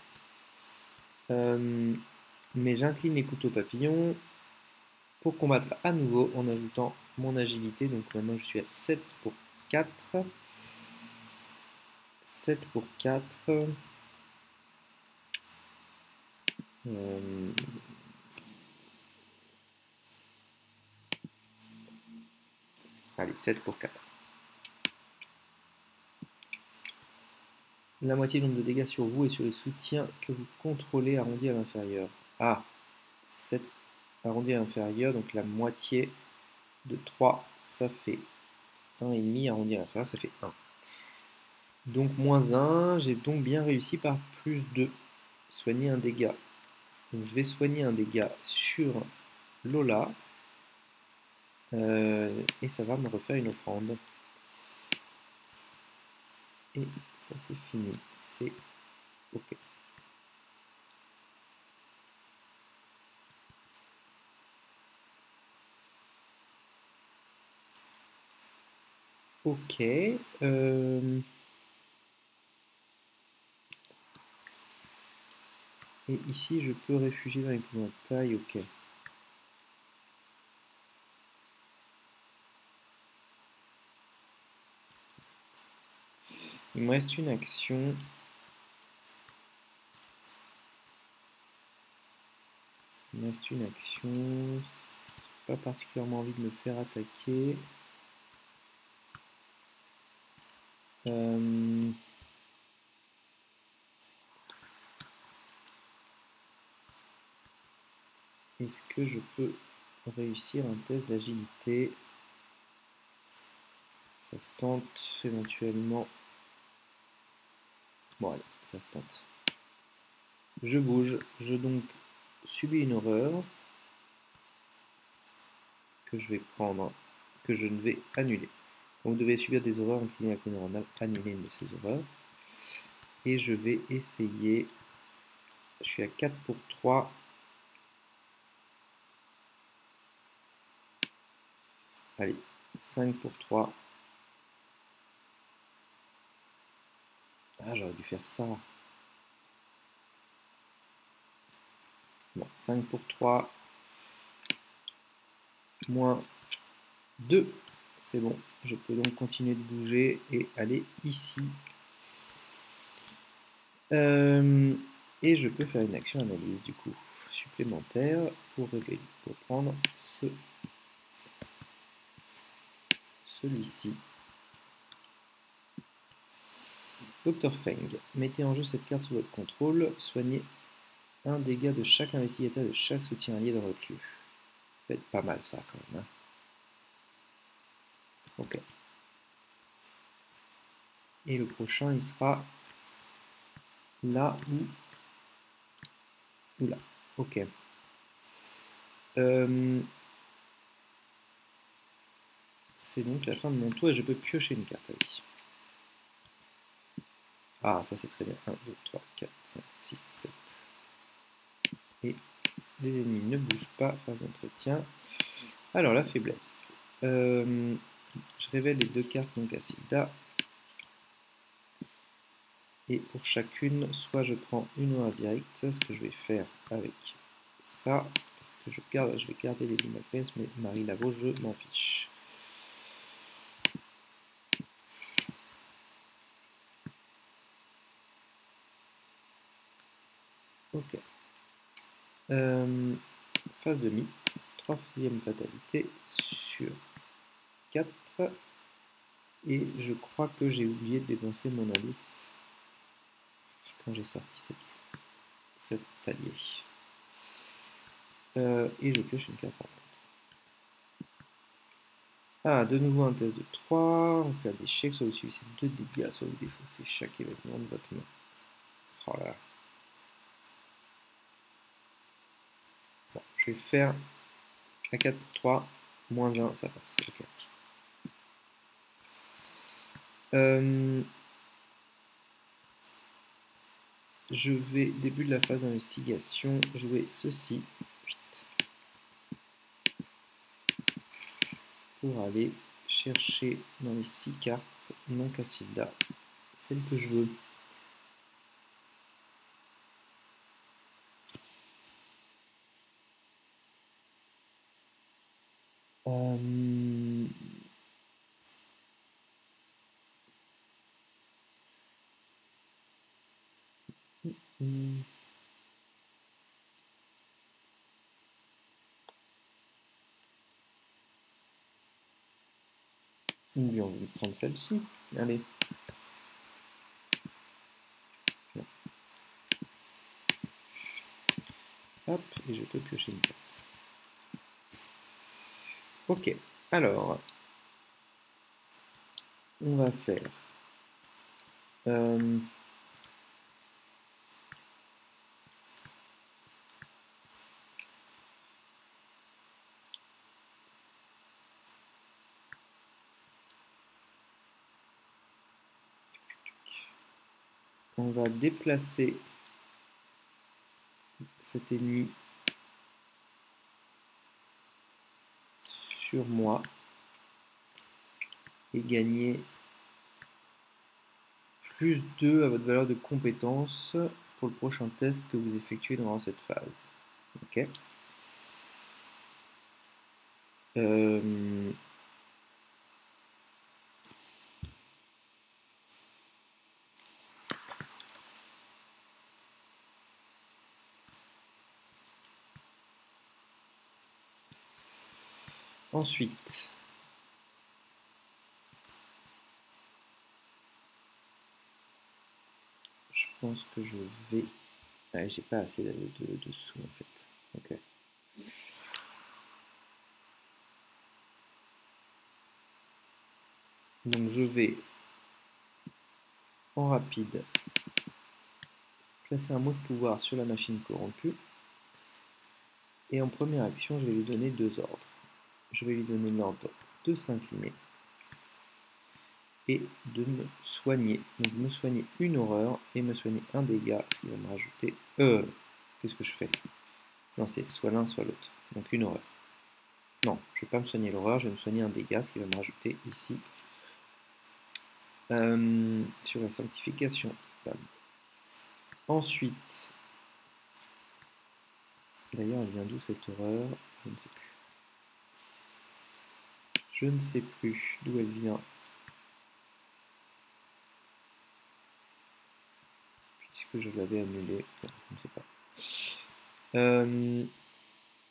Mais j'incline les couteaux papillons pour combattre à nouveau en ajoutant mon agilité. Donc maintenant, je suis à 7 pour 4. 7 pour 4. Allez, 7 pour 4. La moitié du nombre de dégâts sur vous et sur les soutiens que vous contrôlez arrondi à l'inférieur. Ah, 7 arrondi à l'inférieur, donc la moitié de 3, ça fait 1,5 arrondi à l'inférieur, ça fait 1. Donc moins 1, j'ai donc bien réussi par plus 2. Soigner un dégât. Donc je vais soigner un dégât sur Lola. Et ça va me refaire une offrande. Et ça c'est fini. C'est ok. Ok. Et ici, je peux réfugier dans l'épouvantail, ok. Il me reste une action. Il me reste une action. Pas particulièrement envie de me faire attaquer. Est-ce que je peux réussir un test d'agilité? Ça se tente éventuellement. Bon allez, ça se tente. Je bouge, je donc subis une horreur que je vais prendre, que je ne vais annuler. Donc vous devez subir des horreurs inclinées à la clé neuronale, annuler une de ces horreurs. Et je vais essayer, je suis à 4 pour 3. Allez, 5 pour 3. Ah, j'aurais dû faire ça. Bon, 5 pour 3. Moins 2. C'est bon. Je peux donc continuer de bouger et aller ici. Et je peux faire une action analyse du coup supplémentaire pour prendre celui-ci. Dr Feng, mettez en jeu cette carte sous votre contrôle, soignez un dégât de chaque investigateur et de chaque soutien allié dans votre lieu. Ça va être pas mal ça quand même. Hein. Ok. Et le prochain il sera là ou là. Ok. C'est donc la fin de mon tour et je peux piocher une carte ici. Ah, ça c'est très bien. 1, 2, 3, 4, 5, 6, 7. Et les ennemis ne bougent pas, phase d'entretien. Alors, la faiblesse. Je révèle les deux cartes donc à Silda. Et pour chacune, soit je prends une horreur directe, ce que je vais faire avec ça, parce que je vais garder les Limapès, mais Marie Laveau, je m'en fiche. Ok. Phase de mythe, 3e fatalité sur 4. Et je crois que j'ai oublié de dépenser mon indice quand j'ai sorti cette alliée. Et je pioche une carte par contre. Ah, de nouveau un test de 3. En cas d'échec, soit vous subissez 2 dégâts, soit vous défaussez chaque événement de votre main. Oh là là. Bon, je vais faire un 4 pour 3, moins 1, ça passe. Ok. Je vais, début de la phase d'investigation, jouer ceci. 8. Pour aller chercher dans les 6 cartes, non Cassilda, celle que je veux. J'ai envie de prendre celle-ci. Allez. Hop, et je peux piocher une carte. Ok, alors, on va faire... on va déplacer cet ennemi sur moi et gagner plus 2 à votre valeur de compétence pour le prochain test que vous effectuez durant cette phase. Ok. Ensuite, je pense que je vais... Ah, j'ai pas assez de sous en fait. Ok. Donc je vais en rapide placer un mot de pouvoir sur la machine corrompue. Et en première action, je vais lui donner 2 ordres. Je vais lui donner l'ordre de s'incliner et de me soigner. Donc me soigner une horreur et me soigner un dégât, ce qui va me rajouter... qu'est-ce que je fais? Non, c'est soit l'un, soit l'autre. Donc une horreur. Non, je ne vais pas me soigner l'horreur, je vais me soigner un dégât, ce qui va me rajouter ici sur la sanctification. Ensuite, d'ailleurs, elle vient d'où cette horreur? Je ne sais plus. Je ne sais plus d'où elle vient. Puisque je l'avais annulée. Bon, je ne sais pas.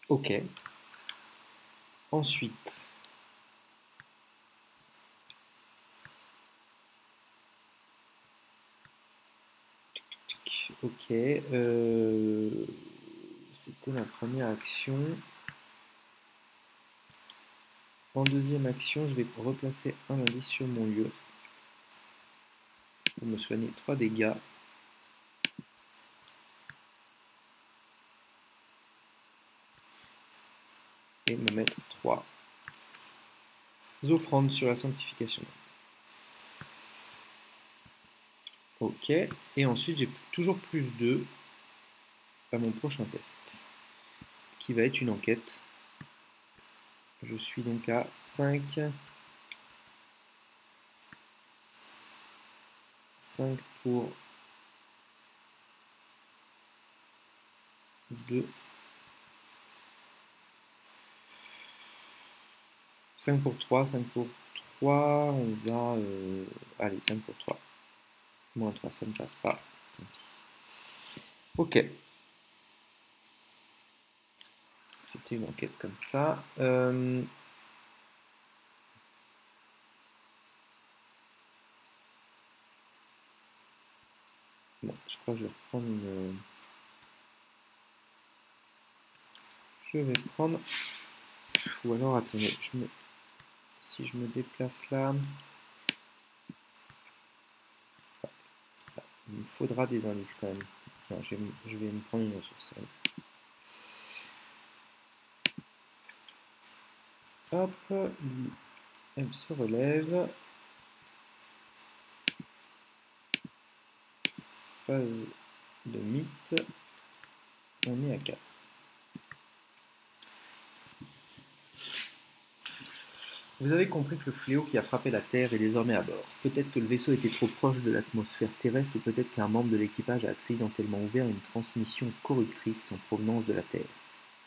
Ok. Ensuite. Ok. C'était ma première action. En deuxième action, je vais replacer un indice sur mon lieu pour me soigner 3 dégâts. Et me mettre 3 offrandes sur la sanctification. Ok. Et ensuite, j'ai toujours plus 2 à mon prochain test, qui va être une enquête. Je suis donc à 5 pour 2. 5 pour 3, 5 pour 3, on va... allez, 5 pour 3. Moins 3, ça ne passe pas. Tant pis. Ok. C'était une enquête comme ça. Bon, je crois que je vais reprendre une... Je vais prendre... Ou alors, attendez, si je me déplace là... Il me faudra des indices quand même. Non, je vais me prendre une ressource. Hop, elle se relève. Phase de mythe. On est à 4. Vous avez compris que le fléau qui a frappé la Terre est désormais à bord. Peut-être que le vaisseau était trop proche de l'atmosphère terrestre ou peut-être qu'un membre de l'équipage a accidentellement ouvert une transmission corruptrice en provenance de la Terre.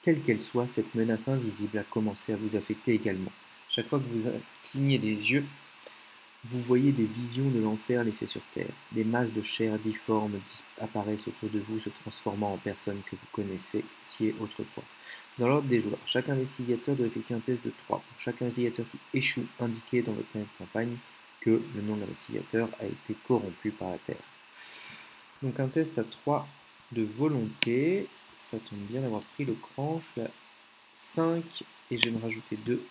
Quelle qu'elle soit, cette menace invisible a commencé à vous affecter également. Chaque fois que vous clignez des yeux, vous voyez des visions de l'enfer laissées sur Terre. Des masses de chair difformes apparaissent autour de vous, se transformant en personnes que vous connaissiez autrefois. Dans l'ordre des joueurs, chaque investigateur doit effectuer un test de 3. Pour chaque investigateur qui échoue, indiquez dans votre campagne que le nom de l'investigateur a été corrompu par la Terre. Donc un test à 3 de volonté. Ça tombe bien d'avoir pris le cran. Je suis à 5 et je vais me rajouter 2.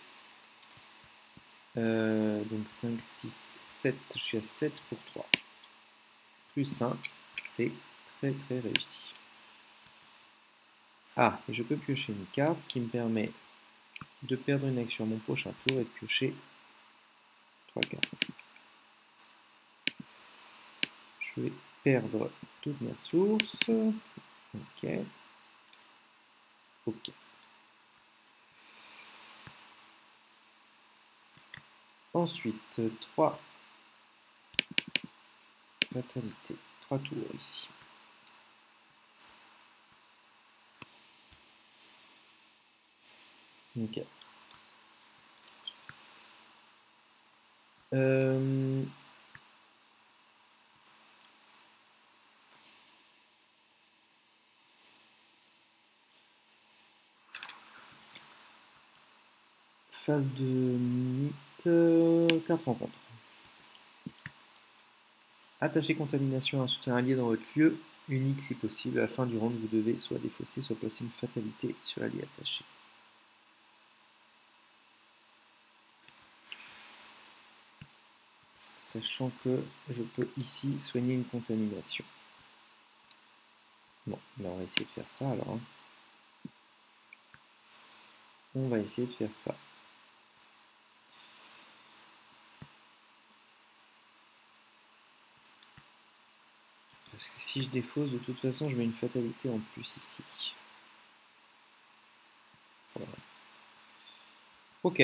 Donc 5, 6, 7. Je suis à 7 pour 3. Plus 1, c'est très très réussi. Ah, et je peux piocher une carte qui me permet de perdre une action à mon prochain tour et de piocher 3 cartes. Je vais perdre toutes mes ressources. Ok. Ok. Ensuite, 3 fatalités. 3 tours ici. Ok. Phase de mythe, 4 rencontres. Attachez contamination à un soutien allié dans votre lieu, unique si possible. À la fin du round, vous devez soit défausser, soit placer une fatalité sur l'allié attaché. Sachant que je peux ici soigner une contamination. Bon, là on va essayer de faire ça alors. Hein. On va essayer de faire ça. Parce que si je défausse, de toute façon, je mets une fatalité en plus ici. Voilà. Ok.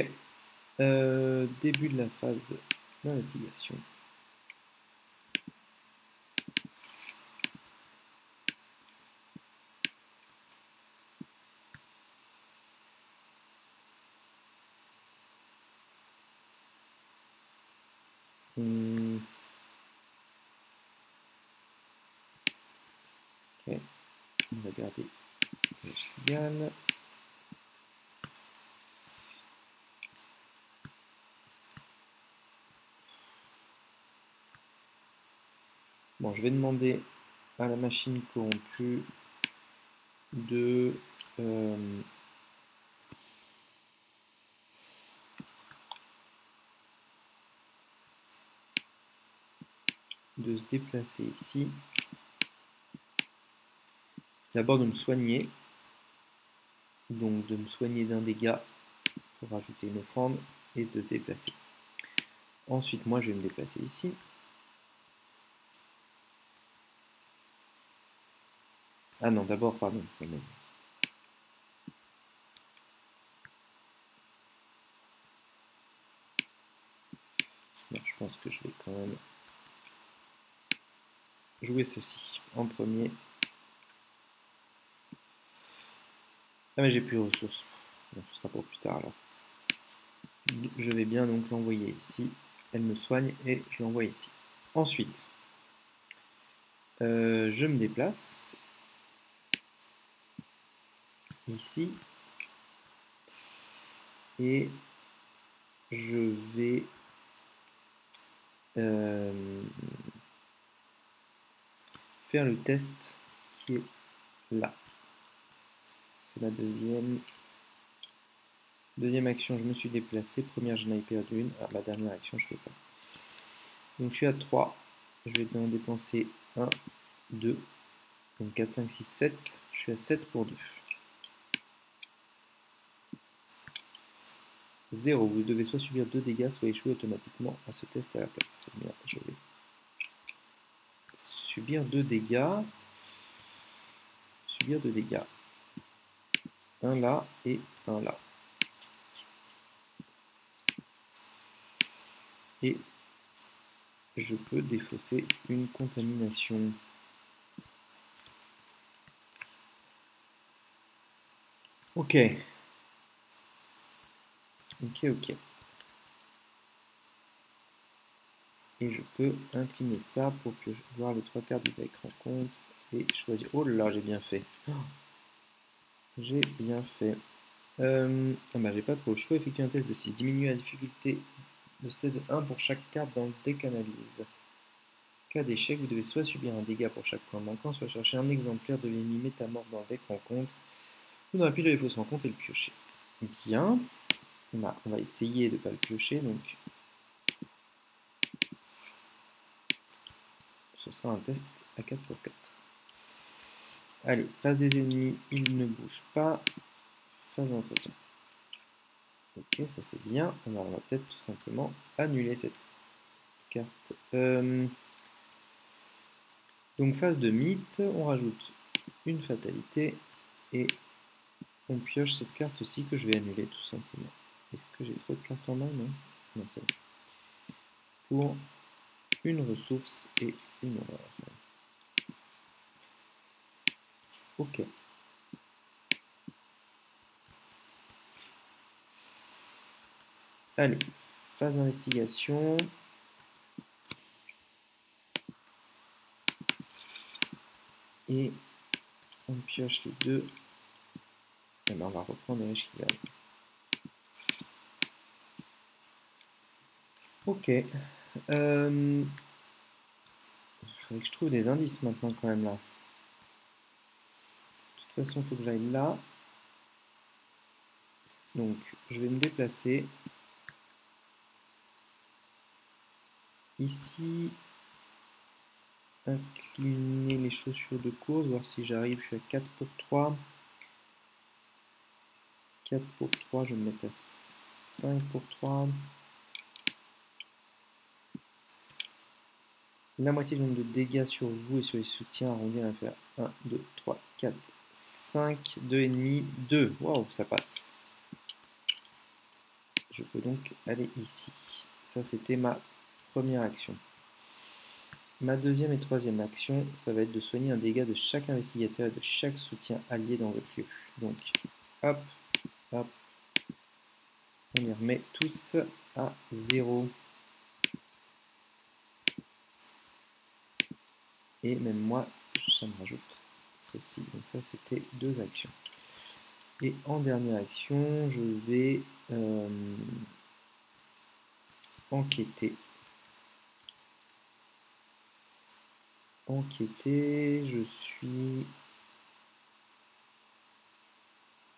Début de la phase d'investigation. Ok. On va garder égal. Bon, je vais demander à la machine corrompue de se déplacer ici. D'abord de me soigner, donc de me soigner d'un dégât pour rajouter une offrande et de se déplacer. Ensuite, moi je vais me déplacer ici. Ah non, d'abord, pardon. Non, je pense que je vais quand même jouer ceci en premier. Ah mais j'ai plus de ressources. Bon, ce sera pour plus tard alors. Je vais bien donc l'envoyer ici. Elle me soigne et je l'envoie ici. Ensuite, je me déplace ici et je vais faire le test qui est là. C'est la deuxième action, je me suis déplacé. Première, j'en ai perdu une. Ah, la dernière action, je fais ça. Donc je suis à 3. Je vais en dépenser 1, 2, donc 4, 5, 6, 7. Je suis à 7 pour 2. 0. Vous devez soit subir 2 dégâts, soit échouer automatiquement à ce test à la place. Bien, je vais subir 2 dégâts. Subir 2 dégâts. Un là et un là. Et je peux défausser une contamination. Ok. Ok. Et je peux incliner ça pour que je voir les 3 cartes du deck rencontre et choisir. Oh là, j'ai bien fait. J'ai bien fait. J'ai pas trop le choix. Effectuer un test de 6. Diminuer la difficulté de ce test de 1 pour chaque carte dans le deck analyse. Cas d'échec, vous devez soit subir un dégât pour chaque point manquant, soit chercher un exemplaire de l'ennemi métamorphe dans le deck rencontre, ou dans la pile de fausses rencontres et le piocher. Bien. On va essayer de ne pas le piocher, donc ce sera un test à 4x4. Allez, face des ennemis, il ne bouge pas. Phase d'entretien. Ok, ça c'est bien. Alors on va peut-être tout simplement annuler cette carte. Donc phase de mythe, on rajoute une fatalité et on pioche cette carte aussi que je vais annuler tout simplement. Est-ce que j'ai trop de cartes en main? Non, non, c'est bon. Pour une ressource et une horreur. Ok. Allez, phase d'investigation. Et on pioche les deux. Et ben on va reprendre les riches qui valent. Ok. Il faudrait que je trouve des indices maintenant quand même là. De toute façon, il faut que j'aille là. Donc, je vais me déplacer. Ici, incliner les chaussures de course, voir si j'arrive. Je suis à 4 pour 3. 4 pour 3, je vais me mettre à 5 pour 3. La moitié du nombre de dégâts sur vous et sur les soutiens arrondis à faire 1, 2, 3, 4, 5, 2 ennemis, 2. Waouh, ça passe. je peux donc aller ici. Ça, c'était ma première action. Ma deuxième et troisième action, ça va être de soigner un dégât de chaque investigateur et de chaque soutien allié dans votre lieu. Donc, hop, hop, on les remet tous à 0. Et même moi, ça me rajoute ceci. Donc ça, c'était 2 actions. Et en dernière action, je vais enquêter. Je suis...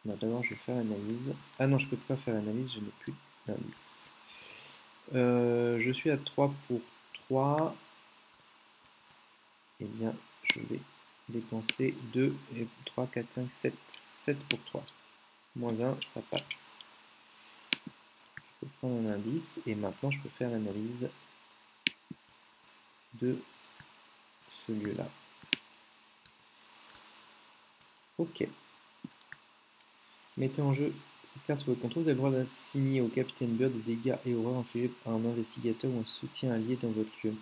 D'abord, je vais faire l'analyse. Ah non, je ne peux pas faire l'analyse, je n'ai plus d'indice. Je suis à 3 pour 3. Eh bien, je vais dépenser 2, et 3, 4, 5, 7. 7 pour 3. Moins 1, ça passe. Je peux prendre un indice et maintenant je peux faire l'analyse de ce lieu-là. Ok. Mettez en jeu cette carte sous votre contrôle. Vous avez le droit d'assigner au capitaine Bird des dégâts et horreurs infligés par un investigateur ou un soutien allié dans votre lieu.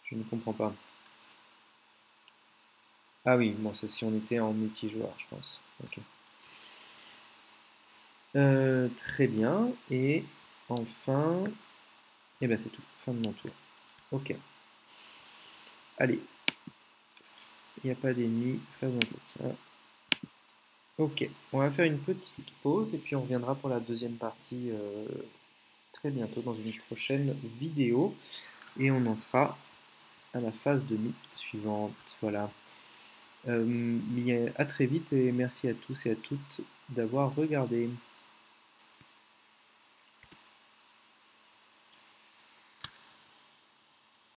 Je ne comprends pas. Ah oui, bon, c'est si on était en multijoueur, je pense. Ok. Très bien. Et enfin... Et ben c'est tout. Fin de mon tour. Ok. Allez. Il n'y a pas d'ennemis. Phase d'entretien. Ok. On va faire une petite pause et puis on reviendra pour la deuxième partie très bientôt dans une prochaine vidéo. Et on en sera à la phase de mythe suivante. Voilà. À très vite et merci à tous et à toutes d'avoir regardé.